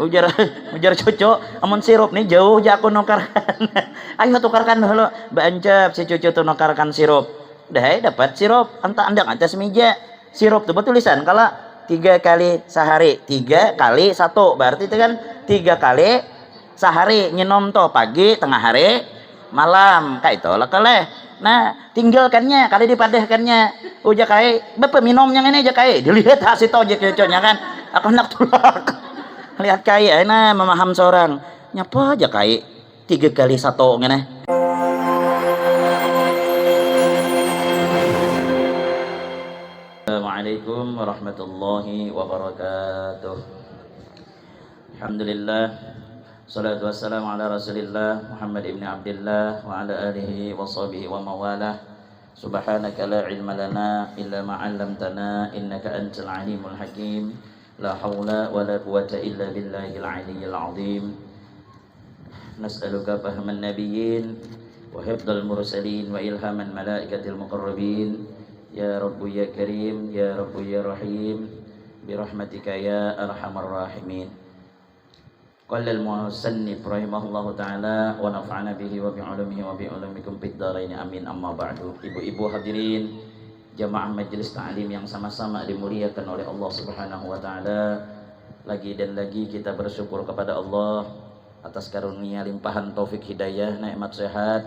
ujar ujar cucu amun sirup nih jauh aja aku nukarkan. Ayo tukarkan dulu bancap si cucu tuh nukarkan sirup dah dapat sirup anda atas meja sirup tuh tulisan kalau 3 kali sehari 3 kali 1 berarti itu kan 3 kali sehari nyinom tuh pagi tengah hari malam kayak itu lah kaleh. Nah tinggalkannya kali dipadahkannya uja kayak bapak minum yang ini aja kayak dilihat hasil tojek cucunya kan aku nak tulak lihat kayak nah memaham seorang nyapa aja kayak 3 kali 1 ngene. Assalamualaikum warahmatullahi wabarakatuh. Alhamdulillah salatu wassalamu ala rasulillah Muhammad ibn Abdillah wa ala alihi wa sahbihi wa mawalah. Subhanaka la ilma lana illa ma 'allamtana innaka antal alimul hakim. La haula wa la quwwata illa billahil aliyyil azim. Nas'aluka fahman nabiyyin wa hifdzal mursalin wa ilhaman malaikatil muqarrabin. Ya Rabbu ya Karim ya Rabbu ya Rahim bi rahmatika ya arhamar rahimin. Qala al-musannif rahimahullahu taala wa nafa'ana bihi wa bi 'ulumihi wa bi 'ulumikum fid dharain amin amma ba'du. Ibu-ibu hadirin jamaah majelis ta'lim yang sama-sama dimuliakan oleh Allah Subhanahu wa taala. Lagi dan lagi kita bersyukur kepada Allah atas karunia limpahan taufik hidayah, nikmat sehat,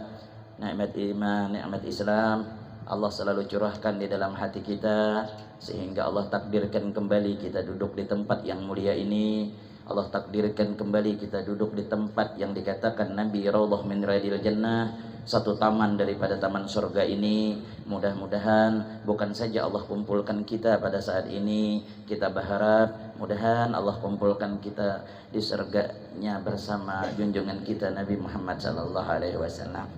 nikmat iman, nikmat Islam. Allah selalu curahkan di dalam hati kita sehingga Allah takdirkan kembali kita duduk di tempat yang mulia ini. Allah takdirkan kembali kita duduk di tempat yang dikatakan Nabi Raudhah min Riyadil Jannah, satu taman daripada taman surga ini. Mudah-mudahan bukan saja Allah kumpulkan kita pada saat ini, kita berharap mudahan Allah kumpulkan kita di surganya bersama junjungan kita Nabi Muhammad sallallahu alaihi wasallam.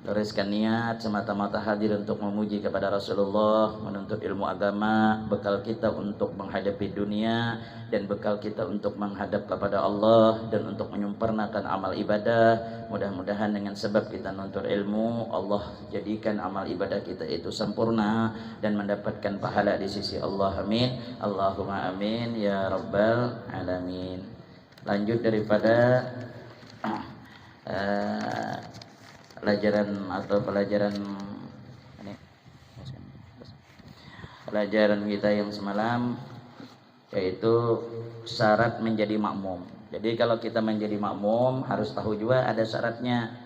Teruskan niat semata-mata hadir untuk memuji kepada Rasulullah, menuntut ilmu agama, bekal kita untuk menghadapi dunia dan bekal kita untuk menghadap kepada Allah dan untuk menyempurnakan amal ibadah. Mudah-mudahan dengan sebab kita menuntut ilmu, Allah jadikan amal ibadah kita itu sempurna dan mendapatkan pahala di sisi Allah. Amin. Allahumma amin ya rabbal alamin. Lanjut daripada pelajaran kita yang semalam, yaitu syarat menjadi makmum. Jadi kalau kita menjadi makmum harus tahu juga ada syaratnya.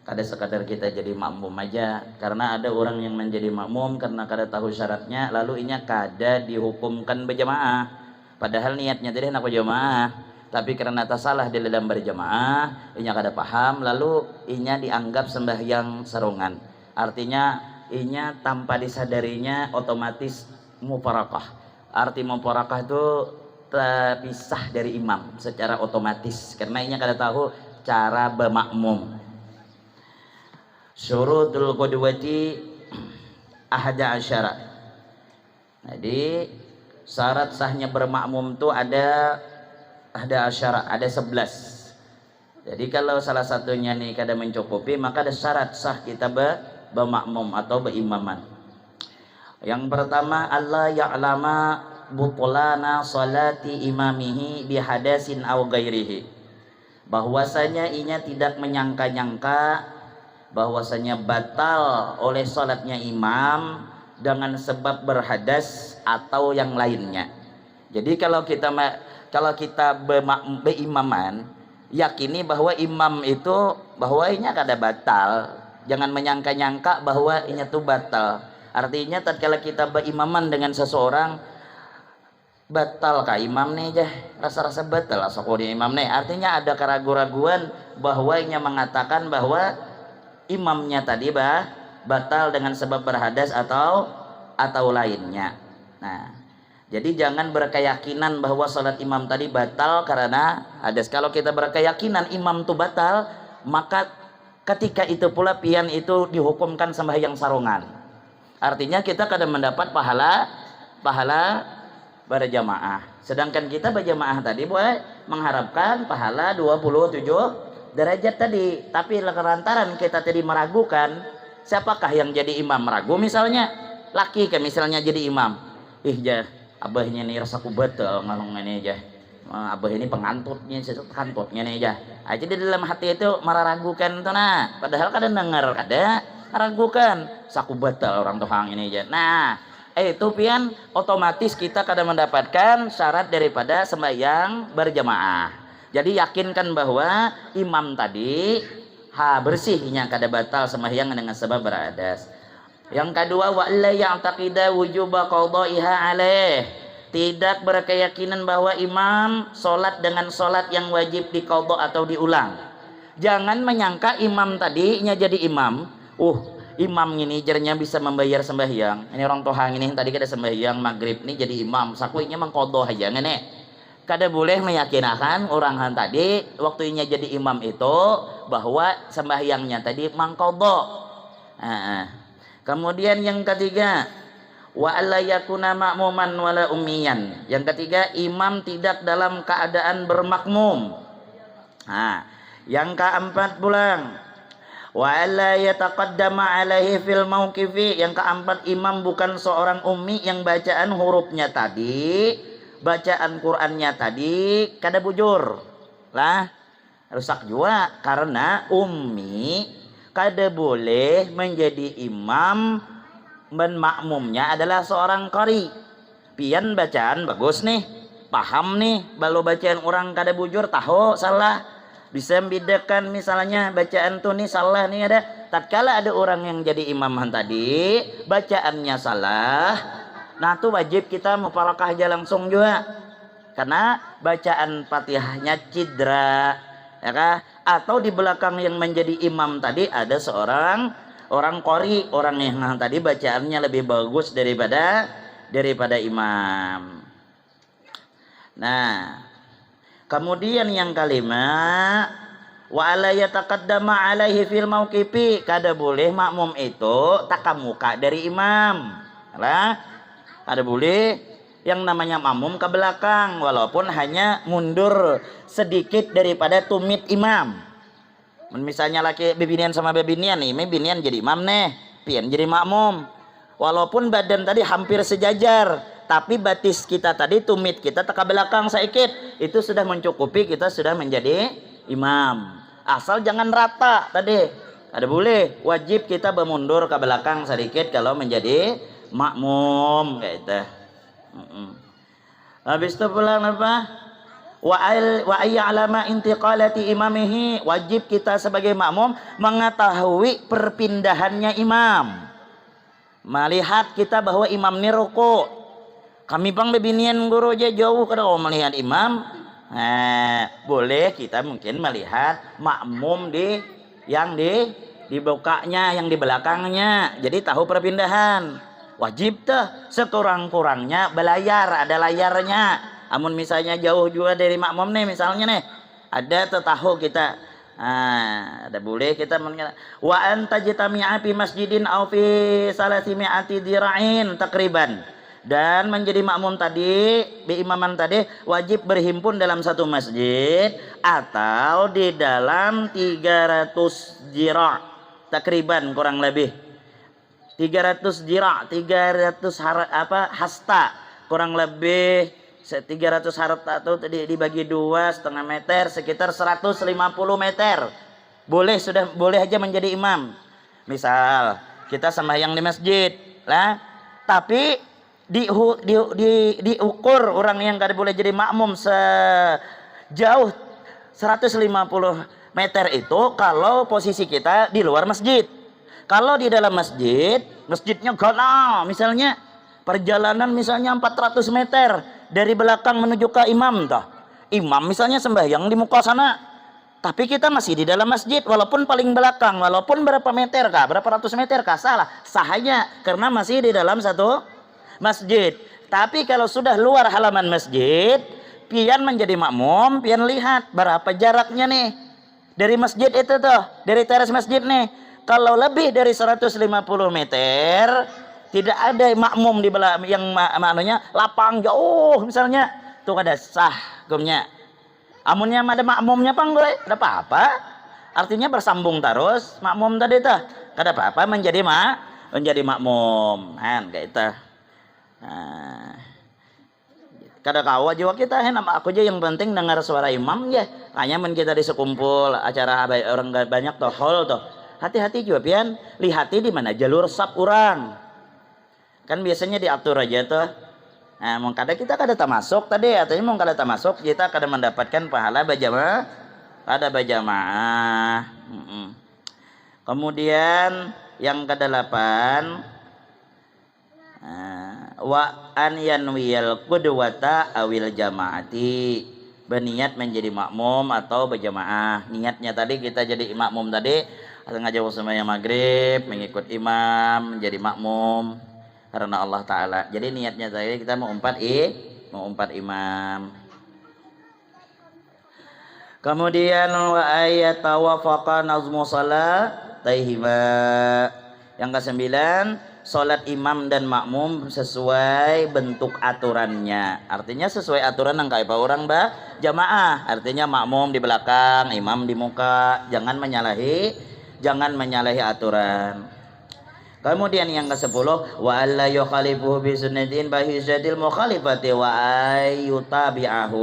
Kada sekadar kita jadi makmum aja, karena ada orang yang menjadi makmum karena kada tahu syaratnya lalu inya kada dihukumkan berjamaah, padahal niatnya tadi hendak berjamaah. Tapi karena tak salah di dalam berjamaah, inya kada paham, lalu inya dianggap sembahyang sarungan. Artinya inya tanpa disadarinya otomatis mufarakah. Arti mufarakah itu terpisah dari imam secara otomatis karena inya kada tahu cara bermakmum. Syurutul qudwati ahada asyara. Jadi syarat sahnya bermakmum itu ada asyara, ada 11. Jadi kalau salah satunya nih kada mencukupi, maka ada syarat sah kita bermakmum atau berimaman. Yang pertama, Allah ya'lama butulana salati imamihi bihadasin aw ghairihi. Bahwasanya inya tidak menyangka-nyangka bahwasanya batal oleh salatnya imam dengan sebab berhadas atau yang lainnya. Jadi kalau kita berimaman, yakini bahwa imam itu bahwa inya kada batal, jangan menyangka-nyangka bahwa inya itu batal. Artinya tatkala kita berimaman dengan seseorang, batal kah imam nih jah, rasa-rasa batal lah sokodi imam nih. Artinya ada keraguan-raguan bahwa inya mengatakan bahwa imamnya tadi batal dengan sebab berhadas atau lainnya. Nah, jadi jangan berkeyakinan bahwa salat imam tadi batal karena hadas. Kalau kita berkeyakinan imam itu batal, maka ketika itu pula pian itu dihukumkan sembahyang sarungan. Artinya kita kadang mendapat pahala berjamaah. Sedangkan kita berjamaah tadi boleh mengharapkan pahala 27 derajat tadi. Tapi lantaran kita tadi meragukan siapakah yang jadi imam, ragu misalnya laki ke misalnya jadi imam. Jah abahnya nih rasa ku batal ngalong ini aja. Abah ini pengantutnya, kantutnya nih aja. Aja di dalam hati itu meragukan tuh nah. Padahal kadang dengar ada meragukan. Saku batal orang tuhang ini aja. Nah, itu pian otomatis kita kadang mendapatkan syarat daripada sembahyang berjamaah. Jadi yakinkan bahwa imam tadi bersihnya kada batal sembahyang dengan sebab beradas. Yang kedua, wa la ya'taqida wujuba qadha'iha alaih. Tidak berkeyakinan bahwa imam solat dengan solat yang wajib diqadha atau diulang. Jangan menyangka imam tadinya jadi imam. Imam ini jarnya bisa membayar sembahyang. Ini orang tohang ini tadi kada sembahyang maghrib nih jadi imam. Sakuinya mengqadha aja ngene. Kada boleh meyakinkan orang tadi waktunya jadi imam itu bahwa sembahyangnya tadi mangqadha. Kemudian yang ketiga, wa alla yakuna ma'muman wala ummiyan. Yang ketiga, imam tidak dalam keadaan bermakmum. Yang keempat pulang, wa alla yataqaddama alaihi fil mauqifi. Yang keempat, imam bukan seorang ummi yang bacaan hurufnya tadi, bacaan Qur'annya tadi kada bujur. Lah, rusak juga karena ummi kada boleh menjadi imam dan makmumnya adalah seorang qari. Pian bacaan bagus nih, paham nih, balu bacaan orang kada bujur tahu salah, bisa membedakan misalnya bacaan tuh nih salah nih ada. Tatkala ada orang yang jadi imam tadi bacaannya salah, nah tuh wajib kita mufarakah aja langsung juga karena bacaan Fatihahnya cidra, ya kah? Atau di belakang yang menjadi imam tadi ada seorang orang qari, orang yang tadi bacaannya lebih bagus daripada imam. Nah, kemudian yang kelima, wa ala yataqaddama alaihi fil mauqifi. Kada boleh makmum itu takamuka dari imam. Lah, kada boleh yang namanya makmum ke belakang walaupun hanya mundur sedikit daripada tumit imam. Misalnya laki bebinian sama bebinian nih, bebinian jadi imam nih, pian jadi makmum. Walaupun badan tadi hampir sejajar, tapi batis kita tadi tumit kita ke belakang sedikit, itu sudah mencukupi kita sudah menjadi imam. Asal jangan rata tadi. Ada boleh, wajib kita bermundur ke belakang sedikit kalau menjadi makmum kayak itu. Habis itu pulang apa? Wa ayya'lama intiqalati imamihi. Wajib kita sebagai makmum mengetahui perpindahannya imam. Melihat kita bahwa imam ini ruku. Kami pang bebinian guru aja jauh kada melihat imam. Boleh kita mungkin melihat makmum di bukanya, yang di belakangnya. Jadi tahu perpindahan. Wajib tuh sekurang-kurangnya belayar, ada layarnya. Amun misalnya jauh juga dari makmum nih misalnya nih, ada tahu kita. Ada boleh kita mengatakan wa anta jitami'a fi masjidin aw fi salasimi'ati dira'in takriban. Dan menjadi makmum tadi, imaman tadi wajib berhimpun dalam satu masjid atau di dalam 300 jira' takriban kurang lebih. 300 jira', 300 hasta kurang lebih 300 harta itu dibagi 2,5 meter sekitar 150 meter. Boleh aja menjadi imam. Misal kita sembahyang di masjid lah, tapi diukur orang yang kada boleh jadi makmum sejauh 150 meter itu kalau posisi kita di luar masjid. Kalau di dalam masjid, masjidnya ganal, misalnya perjalanan misalnya 400 meter dari belakang menuju ke imam toh. Imam misalnya sembahyang di muka sana, tapi kita masih di dalam masjid walaupun paling belakang, walaupun berapa meter kah, berapa ratus meter kah, sahanya karena masih di dalam satu masjid. Tapi kalau sudah luar halaman masjid, pian menjadi makmum, pian lihat berapa jaraknya nih dari masjid itu tuh, dari teras masjid nih. Kalau lebih dari 150 meter tidak ada makmum di belakang yang maknanya lapang jauh misalnya, tuh ada sah hukumnya. Amunnya ada makmumnya pang boleh, ada apa-apa. Artinya bersambung terus makmum tadi tuh, kada apa-apa menjadi makmum. Kayak itu. Kada kawa juga kita nama aku aja yang penting dengar suara imam ya. Hanya men kita di sekumpul acara orang banyak toh hall toh. Hati-hati juga pian, lihati di mana jalur sap orang. Kan biasanya diatur aja tuh. Nah, mau kada kita kada termasuk tadi artinya mau kada termasuk kita kada mendapatkan pahala berjamaah ada berjamaah. Kemudian yang kedelapan wa an yanwiyal qudwata awil jamaati, berniat menjadi makmum atau berjamaah. Niatnya tadi kita jadi makmum tadi sengaja sembahyang maghrib mengikut imam menjadi makmum karena Allah Ta'ala. Jadi niatnya tadi kita mau umpat imam. Kemudian wa ayatawafaqa nazmu salatayhima. Yang kesembilan, salat imam dan makmum sesuai bentuk aturannya. Artinya sesuai aturan yang kayak orang jamaah. Artinya makmum di belakang, imam di muka. Jangan menyalahi aturan. Kemudian yang ke-10, wa alla yukhalifuhu bi sunnatin bahisatil mukhalifati wa ayyutabi'ahu.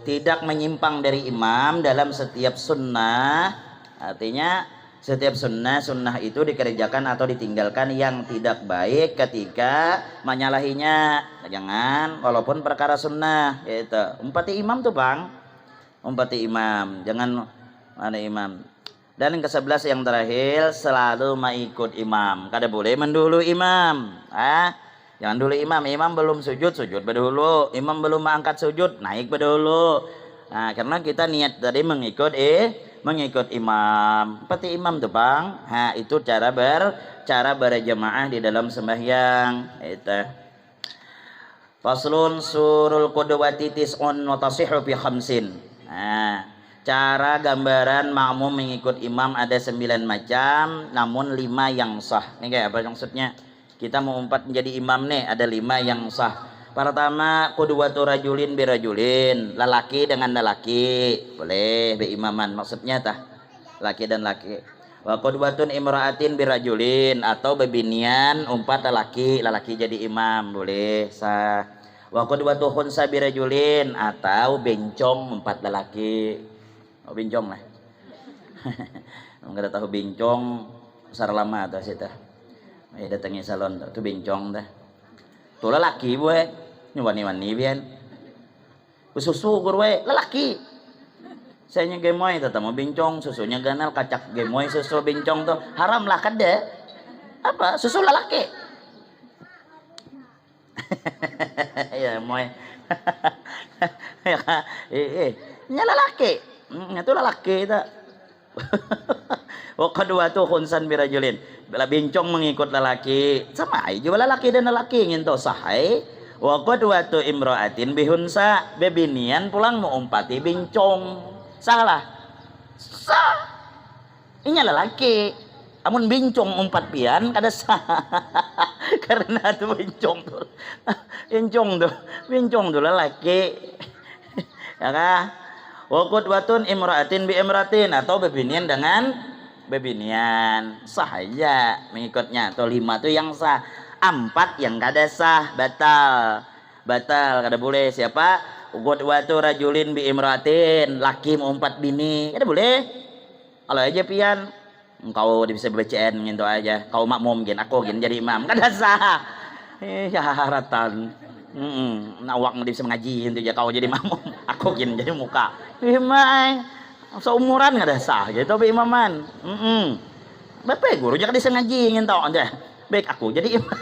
Tidak menyimpang dari imam dalam setiap sunnah. Artinya setiap sunnah itu dikerjakan atau ditinggalkan yang tidak baik ketika menyalahinya. Jangan walaupun perkara sunnah gitu. Umpati imam tuh bang, umpati imam, jangan ada imam. Dan yang ke-11 yang terakhir, selalu mengikut imam. Kada boleh mendulu imam. Jangan dulu imam. Imam belum sujud berdahulu. Imam belum mengangkat sujud, naik berdahulu. Nah, karena kita niat tadi mengikut imam. Seperti imam tuh bang. Itu cara berjamaah di dalam sembahyang. Itu. Faslun surul qudwati tis'un wa tasihhu fi khamsin. Cara gambaran makmum mengikut imam ada 9 macam, namun 5 yang sah. Ini kayak apa maksudnya? Kita mau umpat menjadi imam nih, ada 5 yang sah. Pertama, qudwatu rajulin birajulin, lelaki dengan lelaki, boleh berimaman. Maksudnya tah, laki dan laki. Wa qudwatun imra'atin birajulin, atau bebinian umpat lelaki jadi imam, boleh sah. Wa qudwatu khunsa birajulin, atau bencong umpat lelaki. Bincong lah. Enggak tahu bincong besar lama atau sih tah. Datangi salon tuh bincong dah. Tuh lelaki we, nyuwani-wani bian. Susu gur we lelaki. Saya nya gemoy tah mau bincong, susunya ganal kacak gemoy susu bincong tuh haram lah kada. Apa? Susu lelaki. Ya moy. Nya lelaki. Itu lelaki itu. Wa qadwatu khunsan birajulin. Bila bincong mengikut lelaki, sama aja juga lelaki dan lelaki ingin tahu sahai. Wa qadwatu imra'atin bihunsa, bebinian pulang mau umpati bincong. Salah. Sah. Ini lelaki. Amun bincong umpat pian kada sah. Karena itu bincong tuh. Bincong tuh lelaki. Ya kah? Wa qudwatun imra'atin bi imratin, atau bebinian dengan bebinian. Sah aja mengikutnya. Atau 5 itu yang sah. 4 yang kada sah, batal kada boleh. Siapa? Qudwatu rajulin bi imratin, laki mau 4 bini, kada boleh. Kalau aja pian engkau bisa BCN gitu aja. Kau makmum gin, aku gin jadi imam, kada sah. Syaratan. Awak nggak bisa ngaji itu aja kau jadi makmum, aku gin jadi muka. Imai seumuran nggak ada sah gitu be imaman. Bapak guru jangan bisa ngaji ingin tahu aja. Baik aku jadi imam.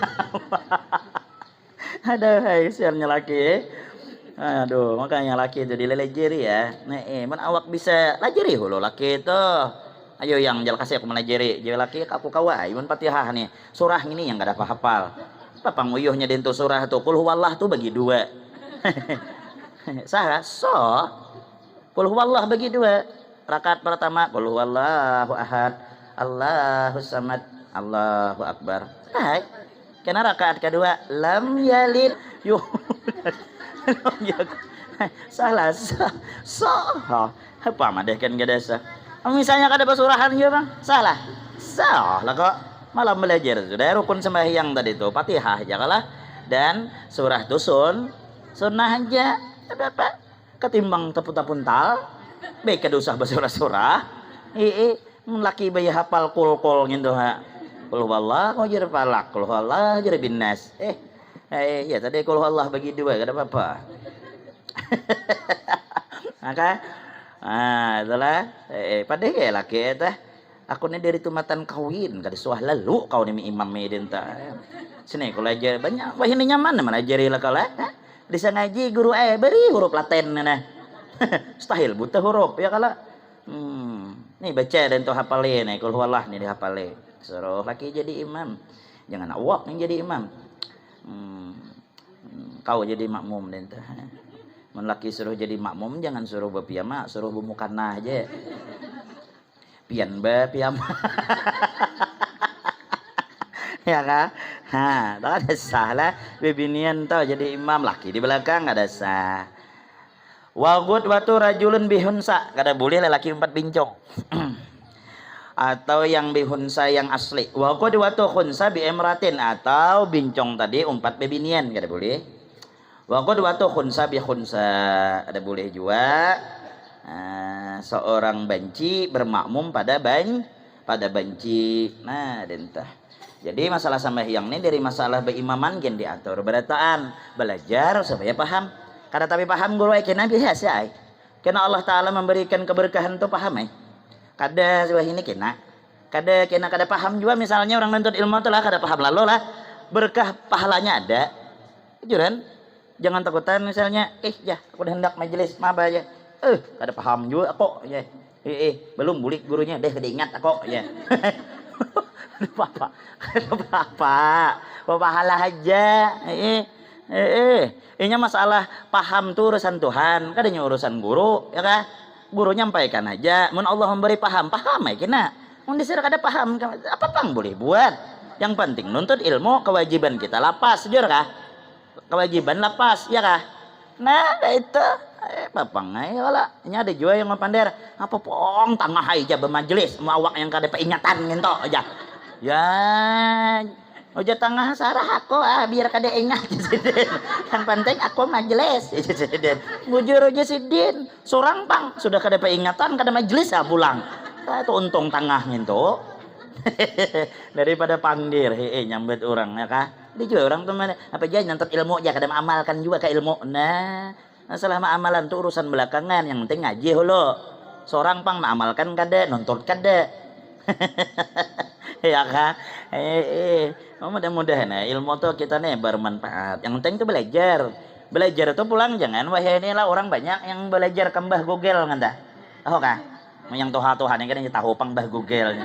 Ada siarnya laki. Aduh, makanya laki itu dilelejeri ya. Man awak bisa lajeri hulu laki itu. Ayo yang jal kasih aku melajeri. Jadi laki aku kawai mun Fatihah nih. Surah ini yang enggak ada hafal. Apa nguyuhnya dintu surah tuh qul huwallah tuh bagi 2. Salah qul huwallah bagi 2. Rakaat pertama qul huwallahu ahad, Allahus samad, Allahu akbar. Karena rakaat kedua lam yalid salah apa mah deh kan gak ada sah. Misalnya kada basurahan ya bang, salah kok. Malah belajar sudah rukun sembahyang tadi itu Fatihah aja kalah, dan surah itu Sunnah aja. Ada apa? Ketimbang tepu-tepuntal. Baik kada usah bersurah-surah. Laki bayi hafal kul-kul gitu ha. Kul wallah kau jadi palak, kul wallah jadi binas. Ya tadi kul wallah bagi dua kada apa-apa. Maka itulah pada ya laki eta aku ni dari tumatan kawin kada suah lalu kau ni imam medin ta. Sini kalau aja banyak wah ini nyaman mana ajari lah kala. Bisa ngaji guru beri huruf Latin nah. Mustahil buta huruf ya kala. Nih baca dan tu hafalin kul huwallah nih dihafalin. Suruh laki jadi imam. Jangan awak yang jadi imam. Kau jadi makmum dan tu. Laki suruh jadi makmum jangan suruh berpiyama, suruh bumukana aja. Pian ba piyama. Ya kan? Tak ada salah. Bebinian tau jadi imam laki di belakang ada sah. Wagut watu rajulun bihunsa kada boleh lelaki 4 bincong. Atau yang bihunsa yang asli. Wagut watu khunsa bi emratin atau bincong tadi 4 bebinian kada boleh. Wagut watu khunsa bi khunsa ada boleh juga. Seorang banci bermakmum pada banci. Nah, dentah. Jadi masalah sembahyang ini dari masalah berimaman gen diatur berataan belajar supaya paham. Kada tapi paham guru kena biasa Kena Allah Taala memberikan keberkahan tu paham Kada suah ini kena. Kada paham juga misalnya orang nuntut ilmu tu lah kada paham lalu lah berkah pahalanya ada. Juran. Jangan takutan misalnya ya aku dah hendak majelis maba aja. Kada paham juga aku ya. Belum bulik gurunya deh kada ingat aku ya. Bapak, pahala aja. Ini masalah paham tuh urusan Tuhan, kadanya urusan guru, ya kan? Guru nyampaikan aja. Mun Allah memberi paham kena. Mun disir kada paham, apa pang boleh buat? Yang penting nuntut ilmu, kewajiban kita lapas, jujur kah? Kewajiban lapas, ya kah? Nah, itu papang lah. Ini ada juga yang ngapander. Apa pong tengah aja bermajelis, mau awak yang kada peingatan gitu aja. Ya, oja tengah sarah aku biar kada ingat sidin. Yang penting aku majelis sidin. Bujur aja sidin, surang pang sudah kada peingatan kada majelis pulang. Itu untung tengah gitu. Daripada pandir nyambet orang ya kah? Dia juga orang tuh apa aja nyantet ilmu aja kada mengamalkan juga ke ilmu. Nah, masalah amalan tuh urusan belakangan, yang penting ngaji holo. Seorang pang mengamalkan kada, nuntut kada. Ya kan? Mudah-mudahan ilmu tuh kita nih bermanfaat. Yang penting tuh belajar. Belajar itu pulang jangan wah inilah orang banyak yang belajar ke Mbah Google nganda. Tahu kah? Yang Tuhan yang kan tahu pang Mbah Google.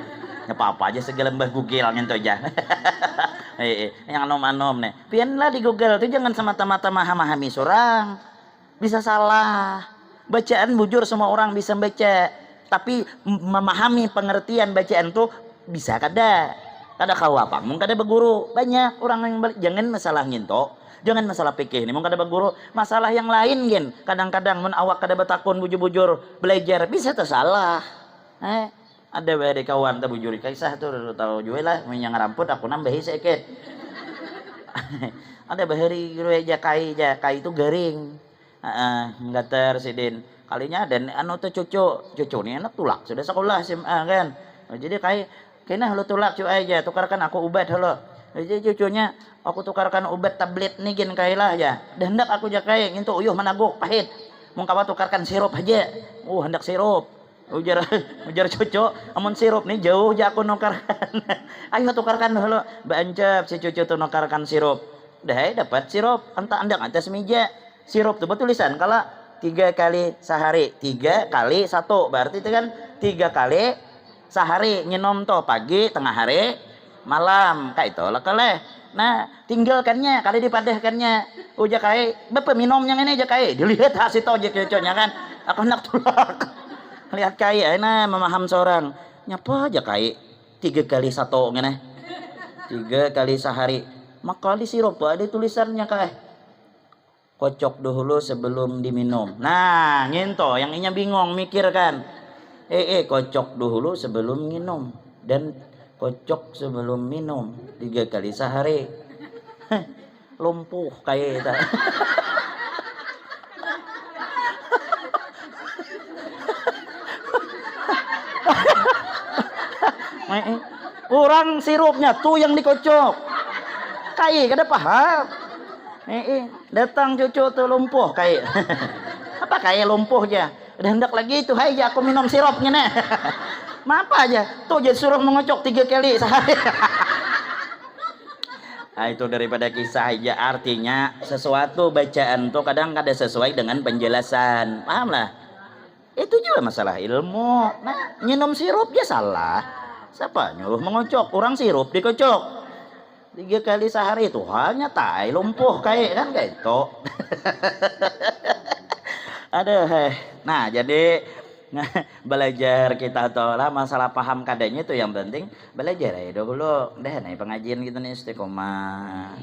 Ya apa aja segala Mbah Google nyentuh aja. Yang anom-anom nih. Pianlah di Google tuh jangan semata-mata memahami surang. Bisa salah. Bacaan bujur semua orang bisa baca. Tapi memahami pengertian bacaan tuh bisa kada kau apa mungkin kada berguru banyak orang yang jangan masalah nginto jangan masalah pikir ini mungkin kada berguru masalah yang lain gen kadang-kadang mun awak kada betakun bujur-bujur belajar bisa tersalah ada dari kawan tak bujur kisah tuh tahu juga lah yang ramput aku nambahi sedikit. Ada bahari guru jakai itu garing ngater sidin kalinya dan anu tuh cucu nih anak tulak sudah sekolah SMA kan jadi kena lu tulak cu aja tukarkan aku obat halo jadi cucunya aku tukarkan obat tablet nih gin kailah ya dan hendak aku jakai itu uyuh menaguk pahit mau kawa tukarkan sirup aja hendak sirup ujar cucu amun sirup nih jauh aja aku nukarkan. Ayo tukarkan halo bancap si cucu tuh nukarkan sirup dah dapat sirup andak atas meja sirup tuh tulisan kalau 3 kali sehari 3 kali 1 berarti itu kan 3 kali sehari nyinom to pagi tengah hari malam kayak itu lah kaleh. Nah tinggalkannya kali dipadahkannya uja kai bepe minum yang ini aja kai dilihat hasil to aja cucunya kan aku nak tulak lihat kai nah memaham seorang nyapa aja kai 3 kali 1 ngene 3 kali sehari maka di sirup ada tulisannya kai kocok dahulu sebelum diminum. Nah nginto yang inya bingung mikir kan kocok dulu sebelum minum dan kocok sebelum minum 3 kali sehari. Lumpuh kayak itu. Orang sirupnya tuh yang dikocok. Kai kada paham. Datang cucu tuh lumpuh kai. Apa kai lumpuh aja. Udah hendak lagi itu, hai aku minum sirupnya nih. Mapa aja. Tuh jadi suruh mengocok 3 kali sehari. Nah, itu daripada kisah aja, artinya sesuatu bacaan tuh kadang kada sesuai dengan penjelasan. Paham lah? Itu juga masalah ilmu. Nah, minum sirup dia salah. Siapa nyuruh mengocok? Orang sirup dikocok 3 kali sehari itu hanya tai lumpuh kayak kan kayak itu. Aduh, nah jadi belajar kita tuh lah masalah paham kadanya itu yang penting belajar ya dulu deh nih pengajian gitu nih istiqomah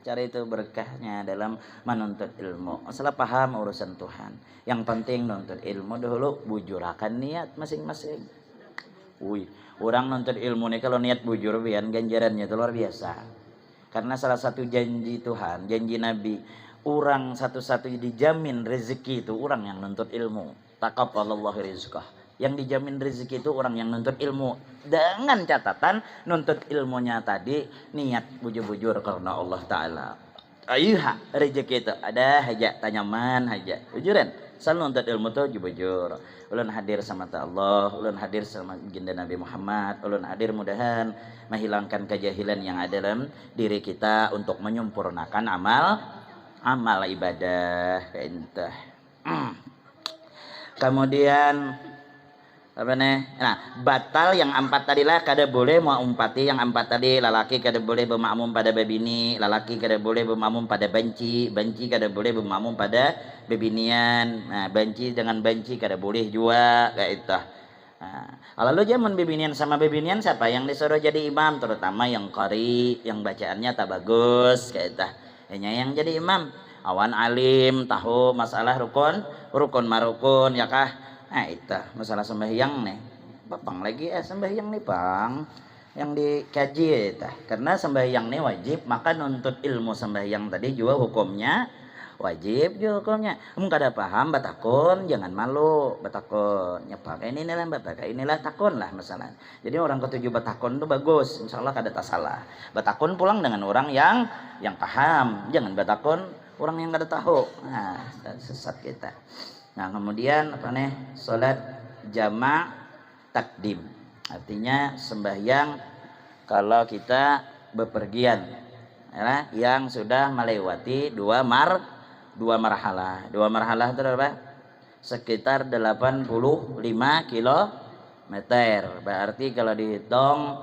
cari itu berkahnya dalam menuntut ilmu. Masalah paham urusan Tuhan, yang penting nuntut ilmu dulu bujurakan niat masing-masing. Orang nuntut ilmu nih kalau niat bujur biar ganjarannya itu luar biasa, karena salah satu janji Tuhan, janji Nabi, orang satu-satunya dijamin rezeki itu orang yang nuntut ilmu. Taqabbalallahu rizqah. Yang dijamin rezeki itu orang yang nuntut ilmu, dengan catatan nuntut ilmunya tadi niat bujur-bujur karena Allah Ta'ala. Ayuha rezeki itu ada aja tanyaman aja bujuran selalu nuntut ilmu tuh bujur. Ulun hadir sama Allah, ulun hadir sama baginda Nabi Muhammad, ulun hadir mudahan menghilangkan kejahilan yang ada dalam diri kita untuk menyempurnakan amal ibadah kayak itu. Kemudian apa nih? Nah, batal yang 4 tadi lah kada boleh mau umpati yang 4 tadi. Lalaki kada boleh bermakmum pada bebini, lalaki kada boleh bermakmum pada banci, banci kada boleh bermakmum pada bebinian. Nah, banci dengan banci kada boleh juga kayak itu. Nah, lalu zaman bebinian sama bebinian siapa yang disuruh jadi imam, terutama yang qari, yang bacaannya tak bagus kayak itu. Hanya yang jadi imam awan alim, tahu masalah rukun marukun ya kah. Nah itu masalah sembahyang nih bapang lagi sembahyang nih bang yang dikaji itu, karena sembahyang nih wajib, maka nuntut ilmu sembahyang tadi juga hukumnya wajib juga hukumnya. Kada paham batakun jangan malu, batakun nyepak inilah batak inilah takun lah masalah. Jadi orang ketujuh batakun itu bagus, insyaallah kada tak salah. Batakun pulang dengan orang yang paham, jangan batakun orang yang kada tahu. Nah, sesat kita. Nah, kemudian apa nih? Salat jamak takdim. Artinya sembahyang kalau kita bepergian ya, yang sudah melewati dua marhalah. Dua marhalah itu apa? Sekitar 85 kilometer. Berarti kalau dihitung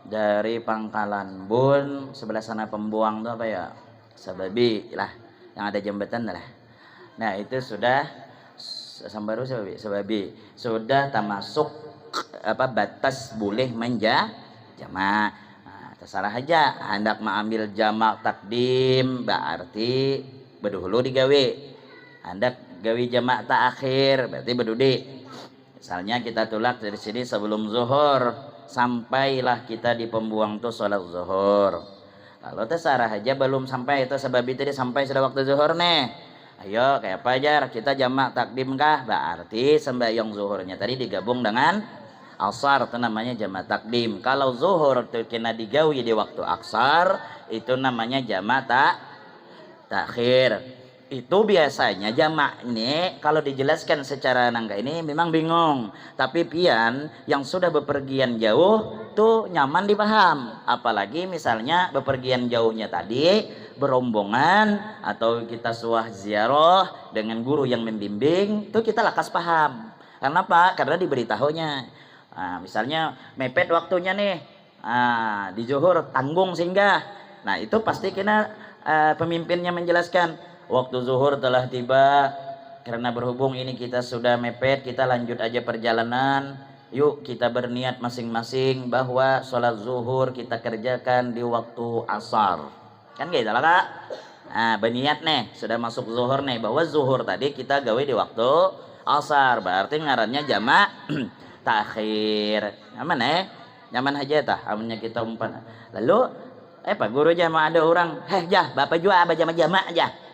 dari Pangkalan Bun sebelah sana Pembuang itu apa ya? Sababi lah, yang ada jembatan lah. Nah itu sudah Sambaru Sababi sudah termasuk apa batas boleh jamak. Nah, terserah aja hendak mengambil jamak takdim berarti berdahulu digawe, hendak gawe jamak taakhir berarti berdudi. Misalnya kita tulak dari sini sebelum zuhur, sampailah kita di Pembuang tuh sholat zuhur. Kalau terserah aja belum sampai itu Sababi tadi sampai sudah waktu zuhur nih. Ayo kayak apa aja kita jamak takdim kah? Berarti sembahyang zuhurnya tadi digabung dengan asar, itu namanya jamak takdim. Kalau zuhur itu kena digawi di waktu asar, itu namanya jamak takhir. Itu biasanya jamak ini kalau dijelaskan secara nangka ini memang bingung, tapi pian yang sudah bepergian jauh tuh nyaman dipaham. Apalagi misalnya bepergian jauhnya tadi berombongan atau kita suah ziarah dengan guru yang membimbing, tuh kita lakas paham. Karena apa? Karena diberitahunya. Nah, misalnya mepet waktunya nih, di zuhur tanggung singgah. Nah itu pasti kena pemimpinnya menjelaskan. Waktu zuhur telah tiba, karena berhubung ini kita sudah mepet, kita lanjut aja perjalanan. Yuk kita berniat masing-masing bahwa sholat zuhur kita kerjakan di waktu asar. Kan gitu lah kak. Nah berniat nih, sudah masuk zuhur nih, bahwa zuhur tadi kita gawe di waktu asar. Berarti ngarannya jamak takhir. Nyaman nyaman aja tah, amannya kita umpan. Lalu Pak guru jama ada orang, bapak juga abah jama-jama aja.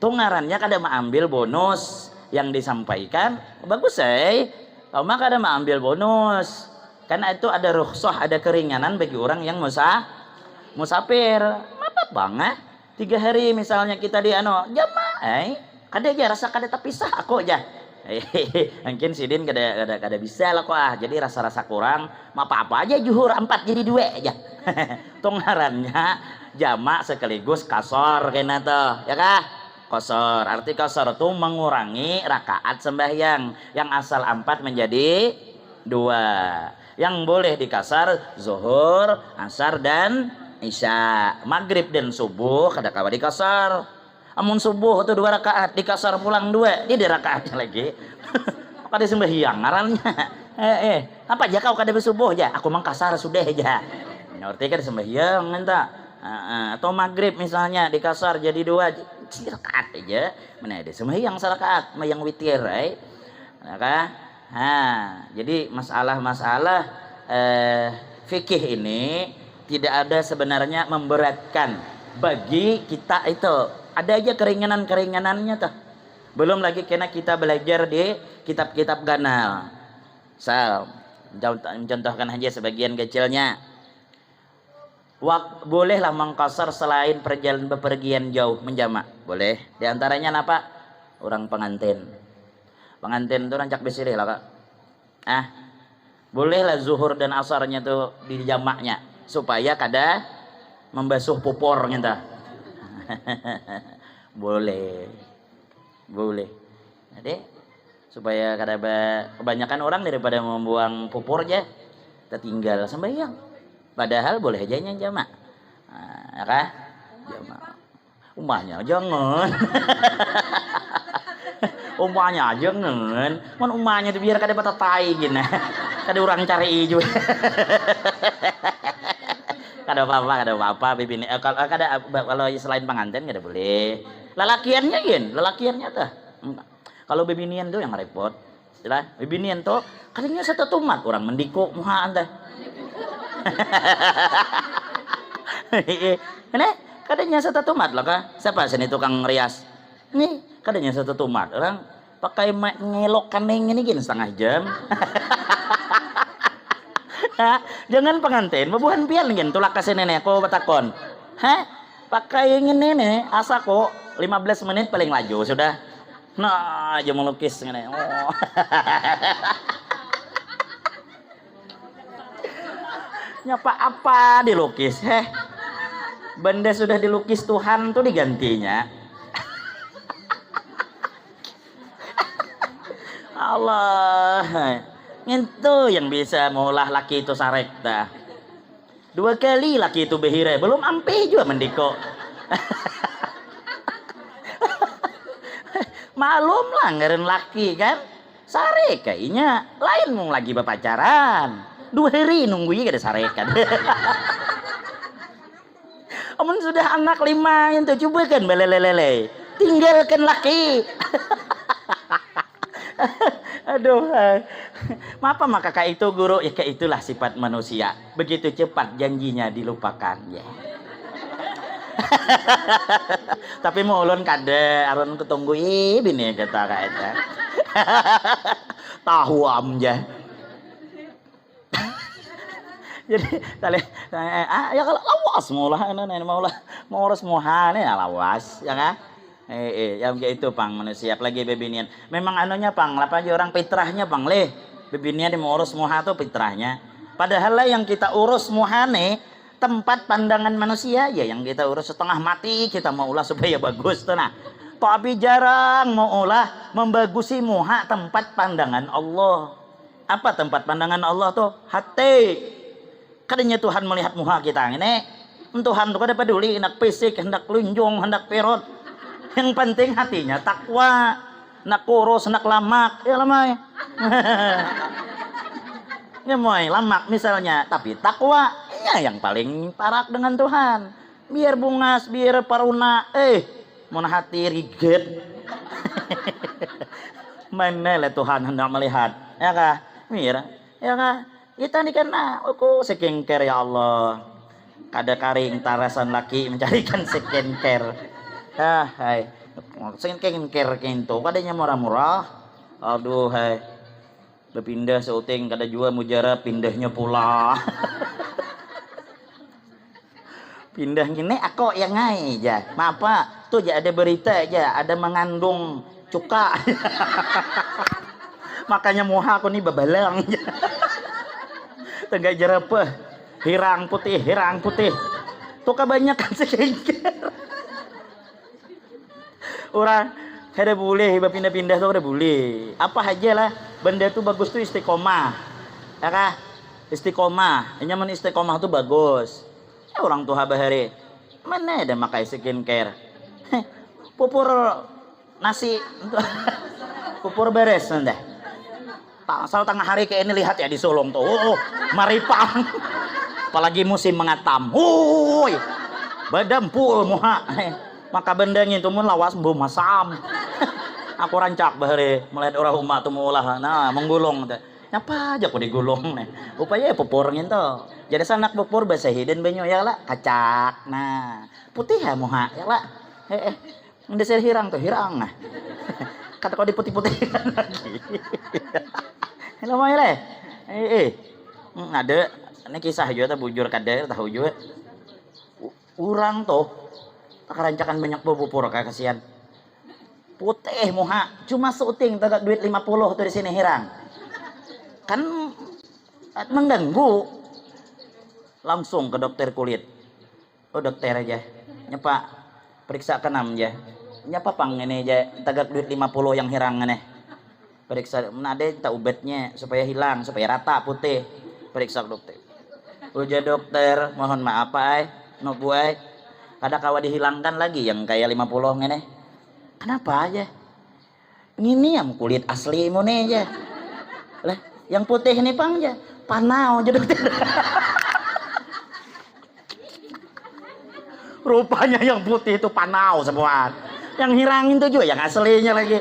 Tuh ngarannya kada mengambil bonus yang disampaikan bagus kalau mah kada mengambil bonus, Karena itu ada rukhsah, ada keringanan bagi orang yang musafir. Apa bang 3 hari misalnya kita di jamaah kada aja rasa kada terpisah aku aja. Mungkin sidin kada bisa lah kok jadi rasa kurang apa aja juhur 4 jadi 2 aja. Tonggarannya jamak sekaligus kasor kena tuh ya kah. Qasar arti qasar itu mengurangi rakaat sembahyang yang asal 4 menjadi 2. Yang boleh dikasar zuhur, asar dan isya. Maghrib dan subuh kada kawa dikasar. Amun subuh itu 2 rakaat dikasar pulang 2 dia 2 rakaatnya lagi. Kada sembahyang ngarannya. Apa aja kau kada bersubuh aja aku mang kasar sudah aja. Ngerti kan sembahyang entah. Atau maghrib misalnya dikasar jadi 2 rakaat aja mana ada sembahyang sarakaat yang witir jadi masalah fikih ini tidak ada sebenarnya memberatkan bagi kita itu ada aja keringanannya tuh belum lagi karena kita belajar di kitab-kitab ganal mencontohkan aja sebagian kecilnya bolehlah mengqasar selain bepergian jauh menjamak boleh diantaranya apa orang pengantin itu rancak besirih lah kak bolehlah zuhur dan asarnya tuh di jamaknya supaya kada membasuh pupor gitu. boleh jadi supaya kada kebanyakan orang daripada membuang pupur aja tertinggal sembahyang. Padahal boleh aja yang jamak. Ya kah? Jamak. Umahnya jangan. Umahnya jangan. Mun umahnya itu biar kada batatai gini. Kada orang cari juga. Kada apa-apa bibini. Kalau selain pengantin kada boleh. Lelakiannya tuh. Kalau bibinian tuh yang repot. Istilah bibinian tuh kadangnya satu tumat orang mendikuk muha anda. Ini kadangnya satu tumat lah kah? Siapa sini tukang rias? Nih kadangnya satu tumat orang pakai ngelok kaning ini gini setengah jam. Jangan pengantin, bebuhan pian gini tulak kasih nenek aku batakon. Pakai ini nih asa kok 15 menit paling laju sudah. Nah aja melukis ini. Oh. Nyapa apa dilukis benda sudah dilukis Tuhan tuh digantinya. Allah itu yang bisa mengolah laki itu sarek dah 2 kali laki itu behire belum ampe juga mendiko. Malum lah ngeren laki kan sarek kayaknya lain mau lagi berpacaran 2 hari nunggu ya kada sarekan. Amun sudah anak 5 yang coba kan belelelele tinggalkan laki. Aduh apa maka kayak itu guru ya kayak itulah sifat manusia begitu cepat janjinya dilupakan ya. Tapi mau ulun kada aron ketunggu bini kata kayak tahu amja. Jadi ya kalau lawas maulah mau harus mohane lawas ya kan yang itu pang manusia lagi bebinian memang anunya pang apa aja orang fitrahnya pang bebinian mau urus moha tuh fitrahnya padahal lah yang kita urus mohane tempat pandangan manusia ya yang kita urus setengah mati kita mau ulah supaya bagus tuh nah tapi jarang mau ulah membagusi moha tempat pandangan Allah. Apa tempat pandangan Allah tuh hati. Kadanya Tuhan melihat muka kita ini, Tuhan tuh kada peduli hendak fisik, hendak lunjung, hendak perut. Yang penting hatinya takwa, hendak kurus, hendak lamak, ya lamai. Ya moy, lamak misalnya, tapi takwa ya yang paling parak dengan Tuhan. Biar bungas, biar paruna, mun hati riget. Mana lah Tuhan hendak melihat, ya kah? Mir, ya kah? Kita ni kan aku skincare ya Allah. Kada karing tarasan laki mencarikan skincare. Skincare kinto kadanya murah-murah. Aduh hai. berpindah seuting kada jua mujarab pindahnya pula. Pindah gini aku yang ngai aja. Maaf Pak, tuh aja ada berita aja, ada mengandung cuka. Makanya muha aku nih bebalang. Tenggak jerapah, hirang putih. Tuh kebanyakan skincare. Orang ada boleh pindah-pindah tuh ada boleh. Apa aja lah, benda tuh bagus tuh istiqomah. Ya kah? Istiqomah. Nyaman istiqomah tuh bagus. Ya, orang tua bahari. Mana ada makai skincare? Pupur nasi, pupur beres nanda. Asal tengah hari kayak ini lihat ya di Solong tuh. Maripang. Apalagi musim mengatam. Wuih. Badampul muha. Maka bendanya itu mun lawas mbu masam. Aku rancak bahari melihat orang umat tuh mulah. Nah, menggulung teh. Nyapa aja aku digulung nih. Upaya pupurnya tuh. Jadi sanak pupur basahi dan banyu ya lah kacak. Nah, putih ya muha ya lah. Ndesir hirang tuh hirang nah. Kata kau diputih-putihkan lagi. Lumayan ada ini kisah juga bujur kada tahu juga. Urang tuh kerancakan banyak pupur kayak kasihan. Putih muha, cuma seuting tagak duit 50 tuh di sini hirang. Kan mengganggu. Langsung ke dokter kulit. Oh dokter aja. Nyepak periksa ke 6 aja. Nyapa pang ini aja tagak duit 50 yang hirang nih. Periksa ada tak obatnya supaya hilang, supaya rata putih. Periksa dokter. Uja dokter, mohon maaf ay, no buai. Kada kawa dihilangkan lagi yang kayak 50 ngene. Kenapa aja? Ini yang kulit asli mu nih aja. Lah, yang putih ini pang aja. Panau aja dokter. Rupanya yang putih itu panau semua. Yang hirangin itu juga yang aslinya lagi.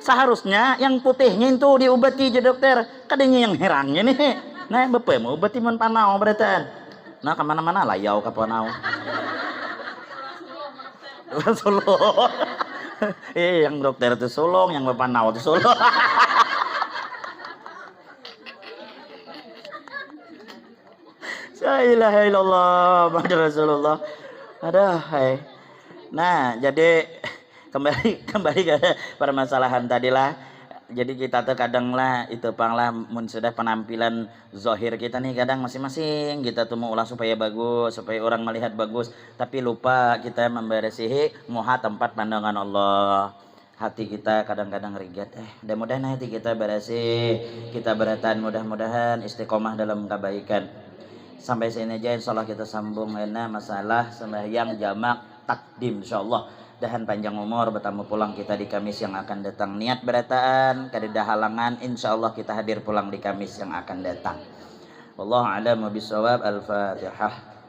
Seharusnya yang putihnya itu diobati aja dokter. Kadangnya yang hirangnya nih. Nah, bapak mau obati mun panau beratan. Nah, kemana-mana layau ke panau. Solo. Yang dokter itu Solong, yang panau itu Solo. La ilaha illallah Muhammadur Rasulullah. Hai. Nah, jadi kembali ke permasalahan tadilah. Jadi kita terkadang lah itu panglah mun sudah penampilan zahir kita nih kadang masing-masing kita tuh mau ulah supaya bagus, supaya orang melihat bagus, tapi lupa kita memberesihi muha tempat pandangan Allah. Hati kita kadang-kadang rigat. Mudah-mudahan hati kita bersih, kita beratan mudah-mudahan istiqomah dalam kebaikan. Sampai sini aja insyaallah kita sambung masalah sembahyang jamak takdim insyaallah. Dahan panjang umur bertemu pulang kita di Kamis yang akan datang. Niat berataan kadeda halangan insyaallah kita hadir pulang di Kamis yang akan datang. Wallahu a'lam bishawab. Al-Fatihah.